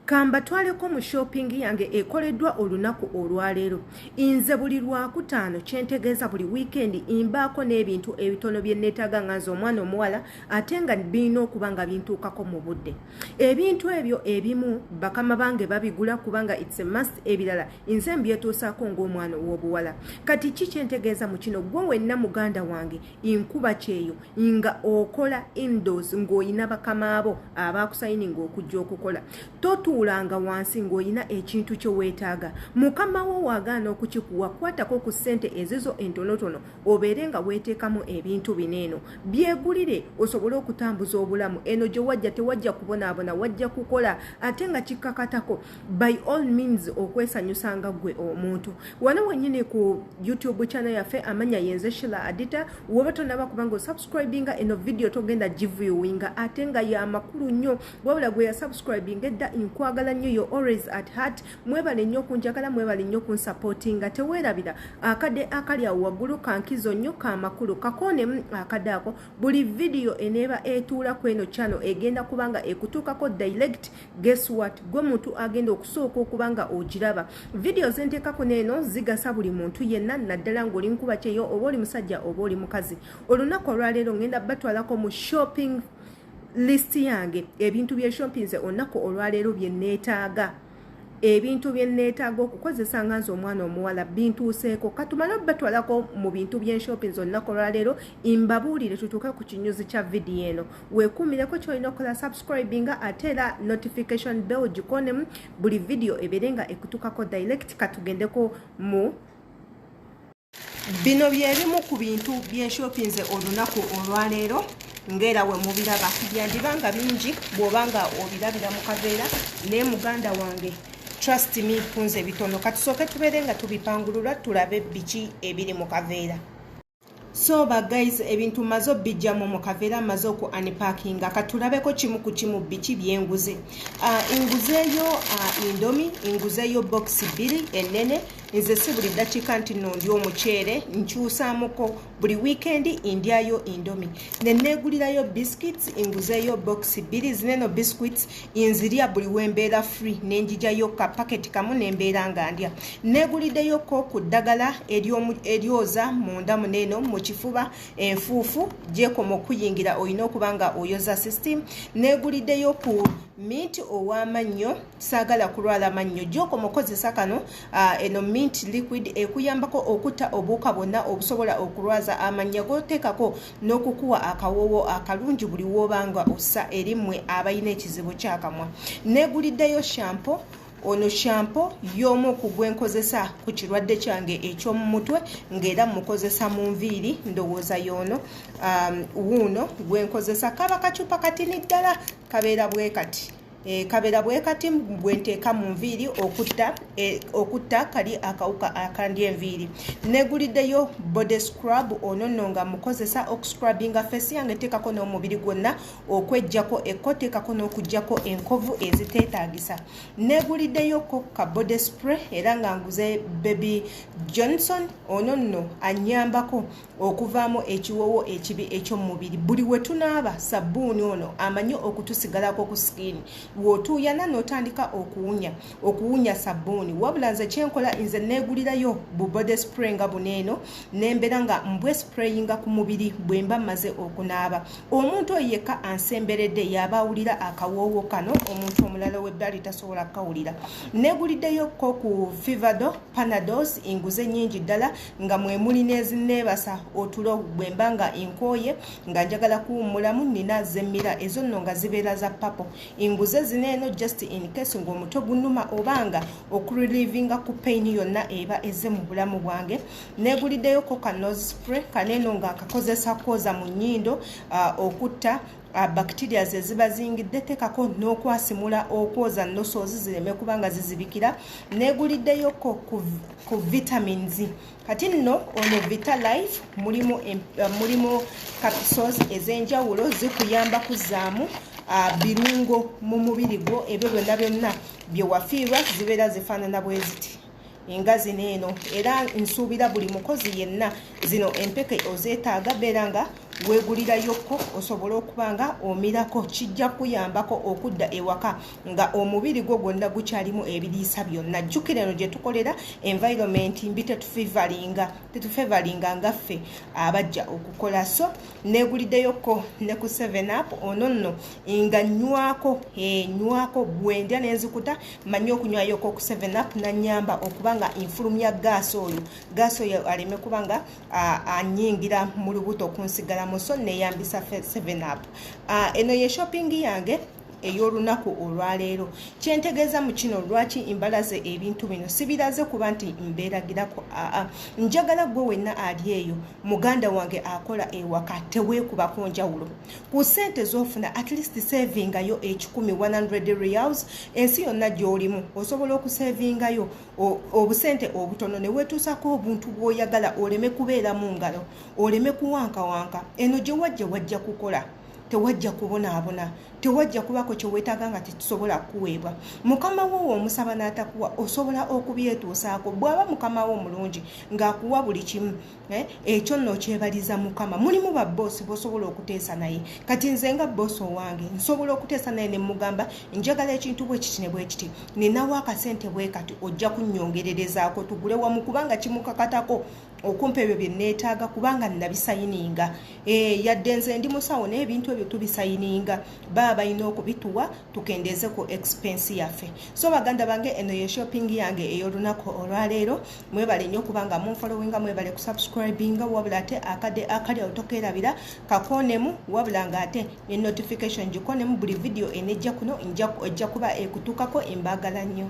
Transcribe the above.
Kamba twaleko mu shopping yange ekoleddwa olunaku olwaleero. Inze buli lwakutaano kyentegeeza buli weekend imbaako n'ebintu ebitono bye neetaaga nga nze omwana omuwala ate nga birina okuba nga bintuukako mu budde. Ebintu ebyo ebimu bakama bange babigula kubanga it's a must, ebirala nze mbyetuusaako ng'omwana ow'obuwala. Kati ki kyentegeeza mu kino? Gwe wenna muganda wange inkuba kyeyo nga okola indoors ng'oyina bakama abo abaakusayininga okujja okukola. Totuulanga wansi ng'oyina ekintu kyo weetaaga. Mukama wo wagaana okukikuwa, kwatako ku ssente ezizo entonotono obeere nga weeteekamu ebintu bineeno. Byegulire osobole okutambuza obulamu. Eno gye wajja tewajja kubonaabona, wajja kukola ate nga kikkakatako. By all means okwesanyusanga ggwe omuntu. Wano wennyini ku YouTube channel yaffe amanya yenze Shila Adita, woba tonaba kubanga osubscribinga eno video togenda giviewinga ate nga ya makulu nnyo. Wabula gwe ya subscribinga edda inkwagala nnyo, you always at heart. Mwebale nnyo kunjagala, mwebale nnyo kunsupportinga. Teweerabira akadde akali awo waggulu kankizo nnyo ka makulu kakoonemu akadde ako. Buli video eneeba etuula ku eno channel egenda kubanga ekutuukako direct. Guess what? Gwe muntu agenda okusooka okubanga ogiraba. Video zenteekako neeno zigasa buli muntu yenna, naddala ng'oli nkuba kyeyo oba oli musajja oba oli mukazi. Olunaku olwaleero ngenda batwalako mu shopping list yange ebintu bye shoppinze olunaku olwaleero bye neetaaga. Ebintu bye neetaaga okukozesa nga nze omwana omuwala bintuuseeko. Katumala batwalako mu bintu bye shoppinze olunaku olwaleero imbabuulire tutuuke ku kinyuzi kya video eno. Weekuumireko ky'olina okukola subscribinga ate era notification bell gikoonemu buli video ebeere nga ekutuukako direct. Katugendeko mu bino byebimu ku bintu bye shoppinze olunaku olwaleero. Ngera we mubiraba byandibanga bingi bw'obanga obirabira mu kaveera ne muganda wange. Trust me kunze bitono. Katusooke tubeere nga tubipangulula tulabe biki ebiri mu kaveera. So guys, ebintu mazo bijjamu mu kaveera mazo ku unpackinga. Katulabeko kimu ku kimu biki byenguze. Inguzeyo indomie, inguzeyo box 2 enene. Nze si buli dakiika nti nno ndi omuceere nkyusaamuko. Buli weekend indyayo indomie. Ne neegulirayo biscuits, inguzeyo box 2 zineno biscuits inzirya buli wembeera free nenjijayo ka packet kamu nembeera nga ndya. Neeguliddeyo ko ku ddagala eryoza munda muneeno mu kifuba enfuufu gyekoma okuyingira olina okuba nga oyoza system. Neeguliddeyo ku mint ow'amannyo, saagala kulwala mannyo gyokoma okozesa kano eno mint liquid ekuyambako okutta obuwuka bwonna obusobola okulwaza amannyo goteekako n'okukuwa akawoowo akalungi buli w'obanga ossa eri mmwe abalina ekizibu ky'akamwa. Neeguliddeyo shampoo. Ono shampoo y'omu okugwenkozesa ku kirwadde kyange eky'omu mutwe ng'era mukozesa mu nviiri ndowooza y'ono wuuno gwenkozesa kaba kacupa katini ddala kabeera bwe kati. Kabeera bwe kati bwenteeka mu nviiri okutta kali akawuka akandya enviiri. Neeguliddeyo body scrub. Ono nno nga mukozesa okuscrubinga face yange teekako n'omubiri gwonna okwejjako ekko, teekako n'okuggyako enkovu eziteetaagisa. Neeguliddeyo ko ka body spray era nga nguze Baby Johnson. Ono nno anyambako okuvaamu ekiwoowo ekibi eky'omubiri. Buli we tunaaba sabbuuni ono amanyi okutusigalako ku skin. Wotuuyana n'otandika okuwunya sabbuuni. Wabula nze kyenkola nze neegulirayo bu body spray nga buneeno nembeera nga mbwe sprayinga ku mubiri bwe mba maze okunaaba. Omuntu oyo yekka ansemberedde yaba awulira akawoowo kano, omuntu omulala w'ebbali tasobola kawulira. Neeguliddeyo ko ku Fivado Panados inguze nnyingi ddala nga mwe muli n'ezineebasa otulo bwe mba nga nkooye nga njagala kuwummulamu. Nina zemmira ezo nno nga zibeera za papo. Inguze zineeno just in case ng'omutwe gunnuma obanga okurelivinga ku pain yonna eba eze mu bulamu bwange. Neeguliddeyo ko ka nose spray kaneeno nga kakozesa kwoza mu nnyindo okutta bacteria ziba zingidde, teekako n'okwasimula okwoza nosozi zireme kubanga zizibikira. Neeguliddeyo ko ku vitamins. Kati nno ono Vita Life mulimu capsules ez'enjawulo zikuyamba kuzaamu birungo mu mubiri gwo. Ebyo byonna bye wafiirwa zibeera zifaanana bwe ziti. Engazi neeno era nsuubira buli mukozi yenna zino empeke ozeetaaga beera nga weegulirayokko osobola okubanga omirako kijja kuyambako okudda ewaka nga omubiri gwo gwonna gukyalimu ebiriisa byonna. Jjukira eno gye tukolera environment mbi tetufevalinga ngaffe abajja okukola. So neeguliddeyokko ne ku 7up ono nno nga nywako bwendya nenzikuta manyi okunywayokko ku 7up nanyamba okubanga infulumya gaasi oyo aleme kubanga anyingira mu lubuto kunsigala muso neyambisa 7up. Eno ye shopping yange ey'olunaku olwaleero. Kyentegeeza mu kino lwaki imbalaze ebintu bino sibiraze kuba nti mbeeragirako. Njagala gwe wenna ali eyo muganda wange akola ewaka teweekubako njawulo ku ssente z'ofuna at least savingayo 100 reals. Ensi yonna gy'olimu osobola okusavingayo obusente obutono ne weetuusako obuntu bw'oyagala oleme kubeera mu ngalo oleme kuwankawanka. Eno gye wajja kukola tewajja kubonaabona tewajja kubako kye weetaaga nga tetusobola kuweebwa. Mukama wo omusaba n'atakuwa osobola okubyetuusaako. Bw'aba mukama wo mulungi ng'akuwa buli kimu ekyo nno kyebaliza mukama. Mulimu ba boosi bosobola okuteesa naye. Kati nze nga boosi owange nsobola okuteesa naye ne mugamba njagala ekintu bwe kiti ne bwe kiti ninawo akasente bwe kati ojja kunnyongererezaako tugule wamu kubanga kimukakatako okumpa ebyo bye neetaaga kubanga nabisayininga. Yadde nze ndi musawo n'ebintu ebyo tubisayininga baba balina okubituwa tukendeeze ku expense yaffe. So baganda bange eno ye shopping yange ey'olunaku olwaleero. Mwebale nnyo kubanga munfollowinga, mwebale ku subscribinga wabula ate akade akali otokeerabira kakonemu wabula nga ate ne notification gikonemu buli video enejja kuno ojja kuba ekutukako embagala nnyo.